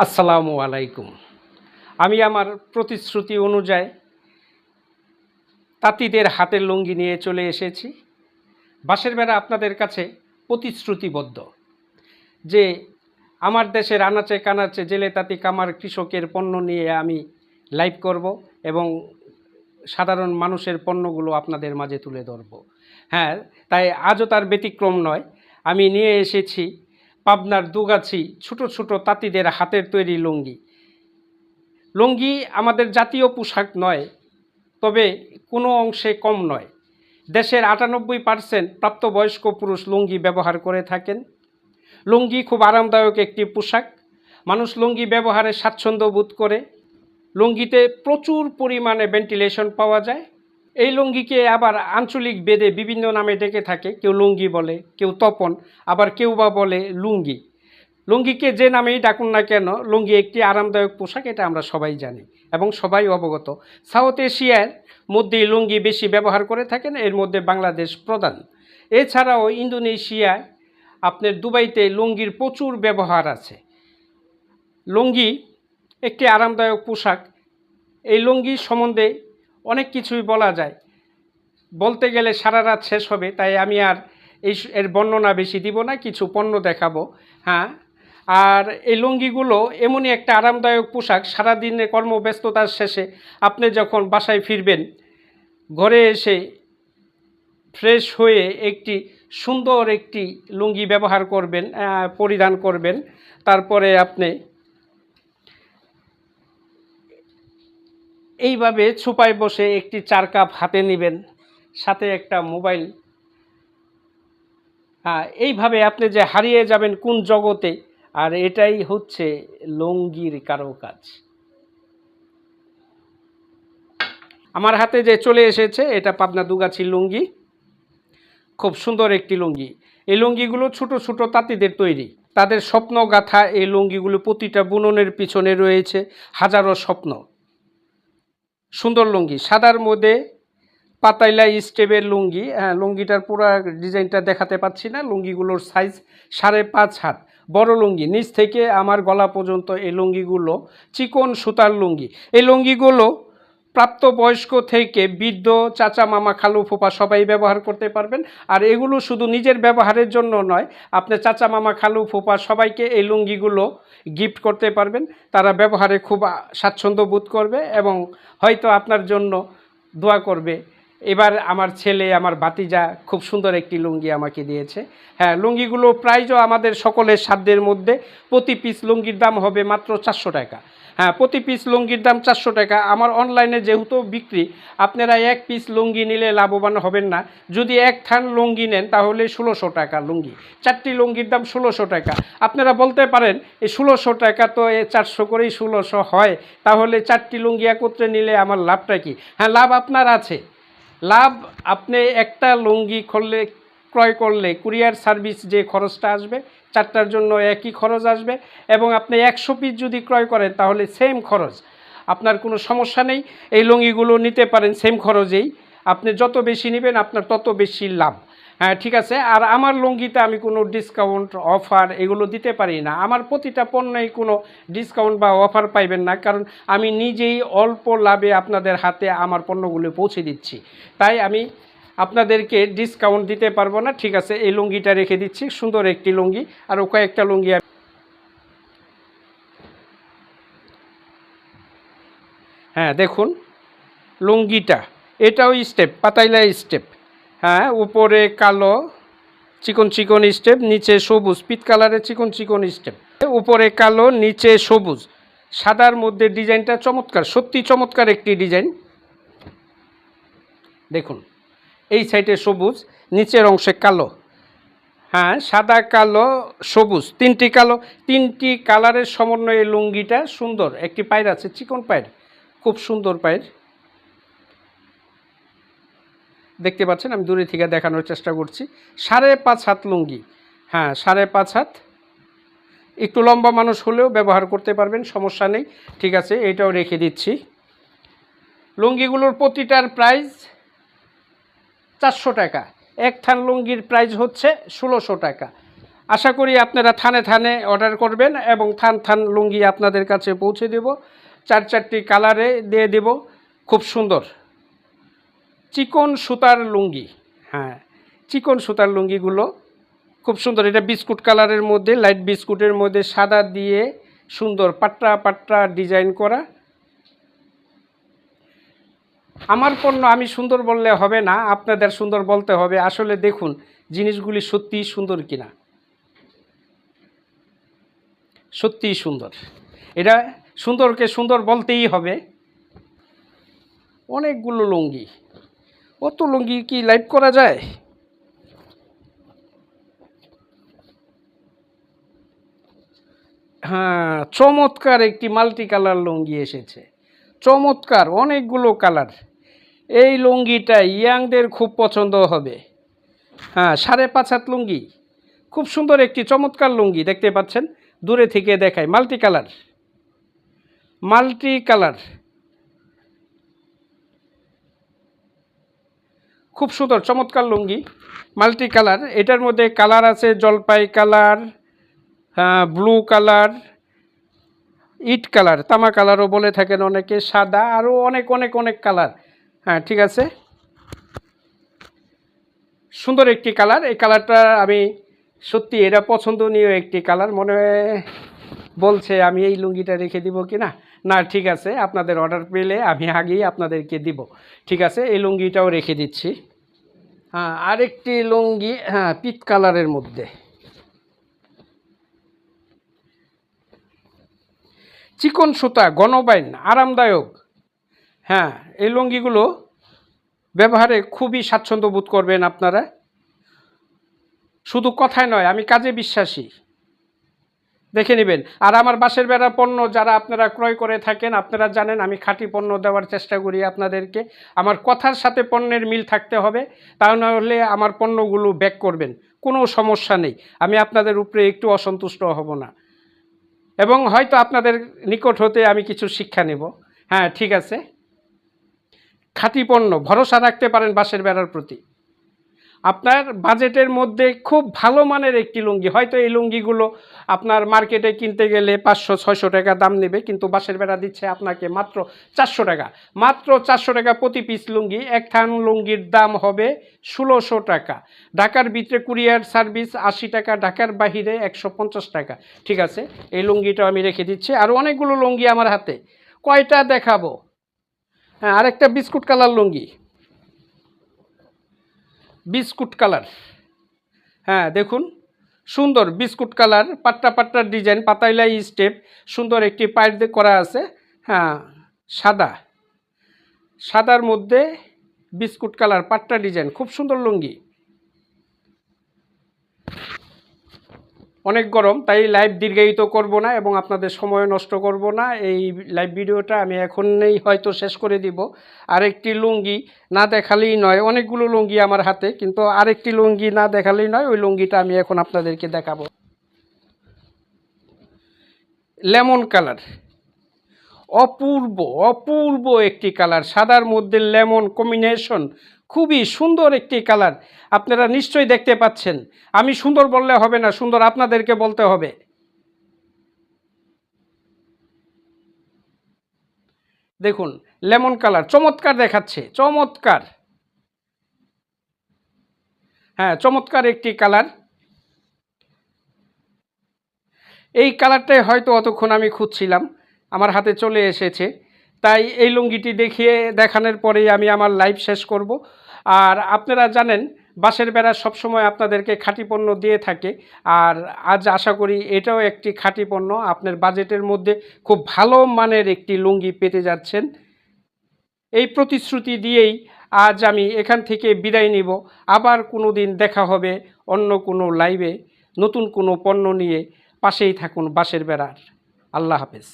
আসসালামু আলাইকুম। আমি আমার প্রতিশ্রুতি অনুযায়ী তাঁতিদের হাতের লুঙ্গি নিয়ে চলে এসেছি। বাঁশের বেড়া আপনাদের কাছে প্রতিশ্রুতিবদ্ধ যে আমার দেশের আনাচে কানাচে জেলে তাঁতি কামার কৃষকের পণ্য নিয়ে আমি লাইভ করব এবং সাধারণ মানুষের পণ্যগুলো আপনাদের মাঝে তুলে ধরব। হ্যাঁ, তাই আজও তার ব্যতিক্রম নয়। আমি নিয়ে এসেছি পাবনার দুগাছি ছোট ছোট তাঁতিদের হাতের তৈরি লুঙ্গি। লুঙ্গি আমাদের জাতীয় পোশাক নয়, তবে কোনো অংশে কম নয়। দেশের ৯৮% প্রাপ্তবয়স্ক পুরুষ লুঙ্গি ব্যবহার করে থাকেন। লুঙ্গি খুব আরামদায়ক একটি পোশাক। মানুষ লুঙ্গি ব্যবহারে স্বাচ্ছন্দ্য বোধ করে। লুঙ্গিতে প্রচুর পরিমাণে ভেন্টিলেশন পাওয়া যায়। এই লুঙ্গিকে আবার আঞ্চলিক ভেদে বিভিন্ন নামে ডেকে থাকে। কেউ লুঙ্গি বলে, কেউ তপন, আবার কেউ বা বলে লুঙ্গি। লুঙ্গিকে যে নামেই ডাকুন না কেন, লুঙ্গি একটি আরামদায়ক পোশাক, এটা আমরা সবাই জানি এবং সবাই অবগত। সাউথ এশিয়ার মধ্যেই লুঙ্গি বেশি ব্যবহার করে থাকেন, এর মধ্যে বাংলাদেশ প্রধান। এছাড়াও ইন্দোনেশিয়ায়, আপনার দুবাইতে লুঙ্গির প্রচুর ব্যবহার আছে। লুঙ্গি একটি আরামদায়ক পোশাক। এই লুঙ্গি সম্বন্ধে অনেক কিছুই বলা যায়, বলতে গেলে সারা রাত শেষ হবে, তাই আমি আর এর বর্ণনা বেশি দিব না, কিছু পণ্য দেখাবো। হ্যাঁ, আর এই লুঙ্গিগুলো এমনই একটা আরামদায়ক পোশাক, সারাদিনের কর্মব্যস্ততার শেষে আপনি যখন বাসায় ফিরবেন, ঘরে এসে ফ্রেশ হয়ে একটি সুন্দর একটি লুঙ্গি ব্যবহার করবেন, পরিধান করবেন। তারপরে আপনি এইভাবে ছুপায় বসে একটি ৪ কাপ হাতে নেবেন, সাথে একটা মোবাইল। এইভাবে আপনি যে হারিয়ে যাবেন কোন জগতে, আর এটাই হচ্ছে লুঙ্গির কারুকাজ। আমার হাতে যে চলে এসেছে এটা পাবনা দুগাছির লুঙ্গি, খুব সুন্দর একটি লুঙ্গি। এই লুঙ্গিগুলো ছোট ছোট তাঁতিদের তৈরি, তাদের স্বপ্ন গাথা। এই লুঙ্গিগুলো প্রতিটা বুননের পিছনে রয়েছে হাজারো স্বপ্ন। সুন্দর লুঙ্গি, সাদার মধ্যে পাতাইলা স্টেপের লুঙ্গি। লুঙ্গিটার পুরো ডিজাইনটা দেখাতে পাচ্ছি না। লুঙ্গিগুলোর সাইজ 5.5 হাত, বড় লুঙ্গি। নিচ থেকে আমার গলা পর্যন্ত এই লুঙ্গিগুলো চিকন সুতার লুঙ্গি। এই লুঙ্গিগুলো প্রাপ্তবয়স্ক থেকে বৃদ্ধ, চাচা, মামা, খালু, ফুপা সবাই ব্যবহার করতে পারবেন। আর এগুলো শুধু নিজের ব্যবহারের জন্য নয়, আপনি চাচা, মামা, খালু, ফুপা সবাইকে এই লুঙ্গিগুলো গিফট করতে পারবেন। তারা ব্যবহারে খুব স্বাচ্ছন্দ্য বোধ করবে এবং হয়তো আপনার জন্য দোয়া করবে। এবার আমার ছেলে, আমার ভাতিজা খুব সুন্দর একটি লুঙ্গি আমাকে দিয়েছে। হ্যাঁ, লুঙ্গিগুলো প্রাইজও আমাদের সকলের সাধ্যের মধ্যে। প্রতি পিস লুঙ্গির দাম হবে মাত্র 400 টাকা। হ্যাঁ, প্রতি পিস লুঙ্গির দাম 400 টাকা। আমার অনলাইনে যেহেতু বিক্রি, আপনারা এক পিস লুঙ্গি নিলে লাভবান হবেন না। যদি এক থান লুঙ্গি নেন তাহলে 1600 টাকা লুঙ্গি। 4টি লুঙ্গির দাম 1600 টাকা। আপনারা বলতে পারেন এই 1600 টাকা তো 400 করেই 1600 হয়, তাহলে 4টি লুঙ্গি একত্রে নিলে আমার লাভটা কি? হ্যাঁ, লাভ আপনার আছে। লাভ, আপনি একটা লুঙ্গি ক্রয় করলে কুরিয়ার সার্ভিস যে খরচটা আসবে, 4টার জন্য একই খরচ আসবে। এবং আপনি 100 পিস যদি ক্রয় করেন তাহলে সেম খরচ, আপনার কোনো সমস্যা নেই। এই লুঙ্গিগুলো নিতে পারেন সেম খরচেই। আপনি যত বেশি নেবেন আপনার তত বেশি লাভ। হ্যাঁ, ঠিক আছে। আর আমার লুঙ্গিতে আমি কোনো ডিসকাউন্ট, অফার এগুলো দিতে পারি না। আমার প্রতিটা পণ্যেই কোনো ডিসকাউন্ট বা অফার পাইবেন না, কারণ আমি নিজেই অল্প লাভে আপনাদের হাতে আমার পণ্যগুলো পৌঁছে দিচ্ছি। তাই আমি আপনাদেরকে ডিসকাউন্ট দিতে পারবো না। ঠিক আছে, এই লুঙ্গিটা রেখে দিচ্ছি, সুন্দর একটি লুঙ্গি। আরও কয়েকটা লুঙ্গি। হ্যাঁ, দেখুন লুঙ্গিটা, এটাও স্টেপ, পাতাইলা স্টেপ। হ্যাঁ, উপরে কালো চিকন চিকন স্টেপ, নিচে সবুজ পিত কালারের চিকন চিকন স্টেপ। উপরে কালো, নিচে সবুজ, সাদার মধ্যে ডিজাইনটা চমৎকার, সত্যি চমৎকার একটি ডিজাইন। দেখুন এই সাইডে সবুজ, নিচের অংশে কালো। হ্যাঁ, সাদা, কালো, সবুজ, 3টি কালো, 3টি কালারের সমন্বয়ে লুঙ্গিটা সুন্দর। একটি পায়ের আছে, চিকন পায়ের, খুব সুন্দর পায়ের। দেখতে পাচ্ছেন, আমি দূরে থেকে দেখানোর চেষ্টা করছি। 5.5 হাত লুঙ্গি। হ্যাঁ, 5.5 হাত। একটু লম্বা মানুষ হলেও ব্যবহার করতে পারবেন, সমস্যা নেই। ঠিক আছে, এটাও রেখে দিচ্ছি। লুঙ্গিগুলোর প্রতিটার প্রাইস 400 টাকা। এক থান লুঙ্গির প্রাইস হচ্ছে 1600 টাকা। আশা করি আপনারা থানে থানে অর্ডার করবেন এবং থান থান লুঙ্গি আপনাদের কাছে পৌঁছে দেব। 4-4টি কালারে দিয়ে দেব, খুব সুন্দর চিকন সুতার লুঙ্গি। হ্যাঁ, চিকন সুতার লুঙ্গিগুলো খুব সুন্দর। এটা বিস্কুট কালারের মধ্যে, লাইট বিস্কুটের মধ্যে সাদা দিয়ে সুন্দর পাট্টা পাট্টা ডিজাইন করা। আমার পণ্য আমি সুন্দর বললে হবে না, আপনাদের সুন্দর বলতে হবে। আসলে দেখুন জিনিসগুলি সত্যিই সুন্দর কিনা, সত্যিই সুন্দর। এটা সুন্দরকে সুন্দর বলতেই হবে। অনেকগুলো লুঙ্গি, অত লুঙ্গি কি লাইভ করা যায়? হ্যাঁ, চমৎকার একটি মাল্টি কালার লুঙ্গি এসেছে, চমৎকার অনেকগুলো কালার। এই লুঙ্গিটা ইয়াংদের খুব পছন্দ হবে। হ্যাঁ, 5.5 হাত লুঙ্গি, খুব সুন্দর একটি চমৎকার লুঙ্গি। দেখতে পাচ্ছেন, দূরে থেকে দেখায়, মাল্টি কালার, মাল্টি কালার, খুব সুন্দর চমৎকার লুঙ্গি, মাল্টি কালার। এটার মধ্যে কালার আছে জলপাই কালার, ব্লু কালার, ইট কালার, তামা কালারও বলে থাকেন অনেকে, সাদা, আরও অনেক অনেক অনেক কালার। হ্যাঁ, ঠিক আছে, সুন্দর একটি কালার। এই কালারটা আমি সত্যি এটা পছন্দনীয় একটি কালার। মনে বলছে আমি এই লুঙ্গিটা রেখে দিব কি না। না, ঠিক আছে, আপনাদের অর্ডার পেলে আমি আগেই আপনাদেরকে দিব। ঠিক আছে, এই লুঙ্গিটাও রেখে দিচ্ছি। হ্যাঁ, আরেকটি লুঙ্গি, হ্যাঁ, পিত কালারের মধ্যে, চিকন সুতা, গণবাইন, আরামদায়ক। হ্যাঁ, এই লুঙ্গিগুলো ব্যবহারে খুবই স্বাচ্ছন্দ্য বোধ করবেন আপনারা। শুধু কথায় নয়, আমি কাজে বিশ্বাসী, দেখে নেবেন। আর আমার বাঁশের বেড়া পণ্য যারা আপনারা ক্রয় করে থাকেন, আপনারা জানেন আমি খাঁটি পণ্য দেওয়ার চেষ্টা করি আপনাদেরকে। আমার কথার সাথে পণ্যের মিল থাকতে হবে, তা নাহলে আমার পণ্যগুলো ব্যাক করবেন, কোনো সমস্যা নেই। আমি আপনাদের উপরে একটু অসন্তুষ্ট হব না, এবং হয়তো আপনাদের নিকট হতে আমি কিছু শিক্ষা নেব। হ্যাঁ, ঠিক আছে, খাঁটি পণ্য, ভরসা রাখতে পারেন বাঁশের বেড়ার প্রতি। আপনার বাজেটের মধ্যে খুব ভালো মানের একটি লুঙ্গি। হয়তো এই লুঙ্গিগুলো আপনার মার্কেটে কিনতে গেলে 500-600 টাকা দাম নেবে, কিন্তু বাঁশের বেড়া দিচ্ছে আপনাকে মাত্র 400 টাকা, মাত্র 400 টাকা প্রতি পিস লুঙ্গি। এক থান লুঙ্গির দাম হবে 1600 টাকা। ঢাকার ভিতরে কুরিয়ার সার্ভিস 80 টাকা, ঢাকার বাহিরে 150 টাকা। ঠিক আছে, এই লুঙ্গিটা আমি রেখে দিচ্ছি। আর অনেকগুলো লুঙ্গি আমার হাতে, কয়টা দেখাবো। হ্যাঁ, আরেকটা বিস্কুট কালার লুঙ্গি, বিস্কুট কালার। হ্যাঁ, দেখুন সুন্দর বিস্কুট কালার, পাট্টা পাট্টা ডিজাইন, পাতাইলাই স্টেপ, সুন্দর একটি পাইপ দিয়ে করা আছে। হ্যাঁ, সাদা, সাদার মধ্যে বিস্কুট কালার, পাট্টা ডিজাইন, খুব সুন্দর লুঙ্গি। অনেক গরম, তাই লাইভ দীর্ঘায়িত করব না এবং আপনাদের সময় নষ্ট করব না। এই লাইভ ভিডিওটা আমি এখনই হয়তো শেষ করে দিব। আরেকটি লুঙ্গি না দেখালেই নয়, অনেকগুলো লুঙ্গি আমার হাতে, কিন্তু আরেকটি লুঙ্গি না দেখালেই নয়, ওই লুঙ্গিটা আমি এখন আপনাদেরকে দেখাবো। লেমন কালার, অপূর্ব অপূর্ব একটি কালার, সাদার মধ্যে লেমন কম্বিনেশন, খুবই সুন্দর একটি কালার। আপনারা নিশ্চয়ই দেখতে পাচ্ছেন। আমি সুন্দর বললে হবে না, সুন্দর আপনাদেরকে বলতে হবে। দেখুন লেমন কালার, চমৎকার দেখাচ্ছে, চমৎকার। হ্যাঁ, চমৎকার একটি কালার। এই কালারটাই হয়তো অতক্ষণ আমি খুঁজছিলাম, আমার হাতে চলে এসেছে। তাই এই লুঙ্গিটি দেখানোর পরেই আমি আমার লাইভ শেষ করব। আর আপনারা জানেন বাঁশের বেড়া সবসময় আপনাদেরকে খাঁটি পণ্য দিয়ে থাকে। আর আজ আশা করি এটাও একটি খাঁটি পণ্য, আপনার বাজেটের মধ্যে খুব ভালো মানের একটি লুঙ্গি পেতে যাচ্ছেন। এই প্রতিশ্রুতি দিয়েই আজ আমি এখান থেকে বিদায় নিব। আবার কোনো দিন দেখা হবে অন্য কোনো লাইভে নতুন কোনো পণ্য নিয়ে। পাশেই থাকুন বাঁশের বেড়ার। আল্লাহ হাফেজ।